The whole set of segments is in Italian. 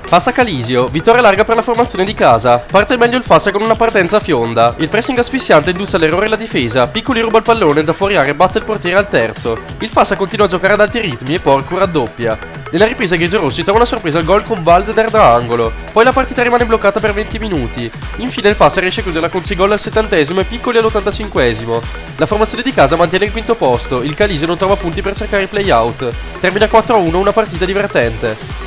Fassa Calisio, vittoria larga per la formazione di casa. Parte meglio il Fassa con una partenza fionda. Il pressing asfissiante induce all'errore la difesa. Piccoli ruba il pallone, da fuori area batte il portiere al terzo. Il Fassa continua a giocare ad alti ritmi e Porco raddoppia. Nella ripresa i grigiorossi trova una sorpresa al gol con Valder da angolo. Poi la partita rimane bloccata per 20 minuti. Infine il Fassa riesce a chiudere con 6 gol al 70esimo e Piccoli all'85esimo. La formazione di casa mantiene il quinto posto. Il Calisio non trova punti per cercare i play-out. Termina 4-1, una partita divertente.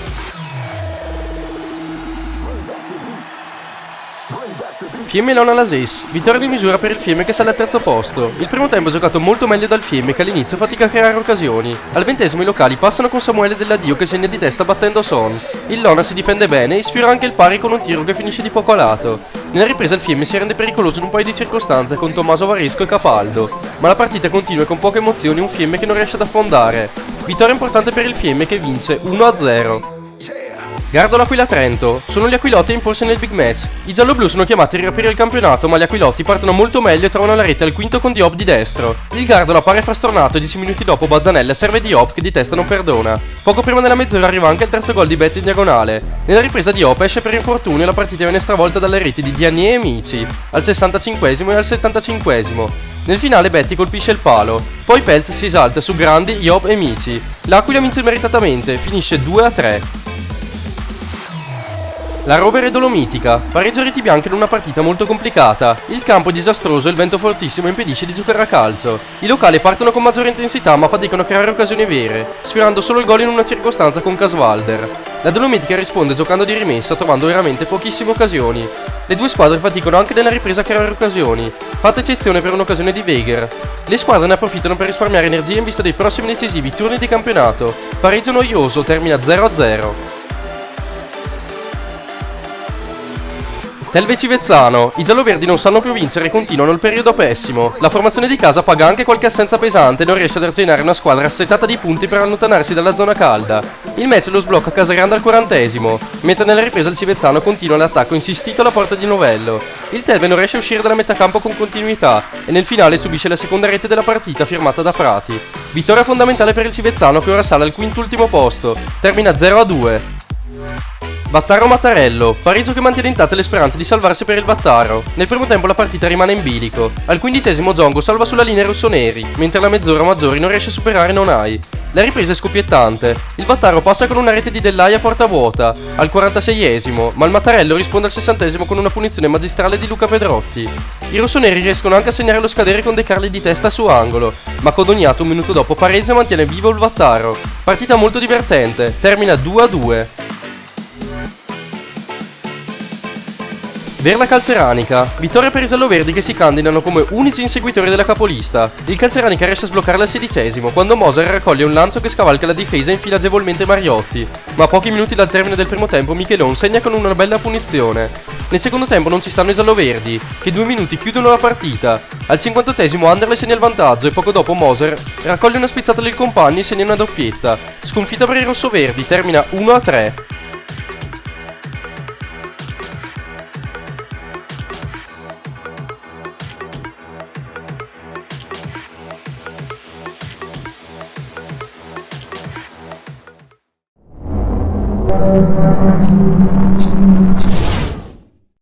Fiemme Lona Lases, vittoria di misura per il Fiemme che sale al terzo posto. Il primo tempo è giocato molto meglio dal Fiemme che all'inizio fatica a creare occasioni. Al 20esimo i locali passano con Samuele Dell'Addio che segna di testa battendo Son. Il Lona si difende bene e sfiora anche il pari con un tiro che finisce di poco a lato. Nella ripresa il Fiemme si rende pericoloso in un paio di circostanze con Tommaso Varesco e Capaldo. Ma la partita continua con poche emozioni e un Fiemme che non riesce ad affondare. Vittoria importante per il Fiemme che vince 1-0. Gardola Aquila Trento, sono gli Aquilotti a imporsi nel big match. I gialloblu sono chiamati a riaprire il campionato, ma gli Aquilotti partono molto meglio e trovano la rete al quinto con Diop di destro. Il Gardola appare frastornato e 10 minuti dopo Bazzanella serve Diop che di testa non perdona. Poco prima della mezz'ora arriva anche il terzo gol di Bet in diagonale. Nella ripresa Diop esce per infortunio e la partita viene stravolta dalle reti di Dianier e Mici, al 65esimo e al 75esimo. Nel finale Betty colpisce il palo, poi Pelz si esalta su Grandi, Job e Mici. L'Aquila vince meritatamente, finisce 2-3. La Rovere Dolomitica, pareggio reti bianche in una partita molto complicata. Il campo è disastroso e il vento fortissimo impedisce di giocare a calcio. I locali partono con maggiore intensità ma faticano a creare occasioni vere, sfiorando solo il gol in una circostanza con Caswalder. La Dolomitica risponde giocando di rimessa trovando veramente pochissime occasioni. Le due squadre faticano anche nella ripresa a creare occasioni, fatta eccezione per un'occasione di Weger. Le squadre ne approfittano per risparmiare energia in vista dei prossimi decisivi turni di campionato. Pareggio noioso, termina 0-0. Telve Civezzano, i gialloverdi non sanno più vincere e continuano il periodo pessimo. La formazione di casa paga anche qualche assenza pesante e non riesce ad arginare una squadra assetata di punti per allontanarsi dalla zona calda. Il match lo sblocca Casagrande al 40esimo, mentre nella ripresa il Civezzano continua l'attacco insistito alla porta di Novello. Il Telve non riesce a uscire dalla metà campo con continuità e nel finale subisce la seconda rete della partita firmata da Prati. Vittoria fondamentale per il Civezzano che ora sale al quintultimo posto, termina 0-2. Battaro Mattarello, pareggio che mantiene intatte le speranze di salvarsi per il Battaro. Nel primo tempo la partita rimane in bilico. Al 15esimo Zongo salva sulla linea i rossoneri, mentre alla mezz'ora Maggiori non riesce a superare Nonai. La ripresa è scoppiettante. Il Battaro passa con una rete di Dell'Ai a porta vuota, al 46esimo, ma il Mattarello risponde al 60esimo con una punizione magistrale di Luca Pedrotti. I rossoneri riescono anche a segnare lo scadere con De Carli di testa su angolo, ma Codognato un minuto dopo pareggia e mantiene vivo il Battaro. Partita molto divertente, termina 2-2. Verla Calzeranica, vittoria per i gialloverdi che si candidano come unici inseguitori della capolista. Il Calzeranica riesce a sbloccarla al 16esimo quando Moser raccoglie un lancio che scavalca la difesa e infila agevolmente Mariotti, ma a pochi minuti dal termine del primo tempo Michelon segna con una bella punizione. Nel secondo tempo non ci stanno i gialloverdi, che 2 minuti chiudono la partita. Al 58esimo Anderle segna il vantaggio e poco dopo Moser raccoglie una spizzata del compagno e segna una doppietta. Sconfitta per i rossoverdi, termina 1-3.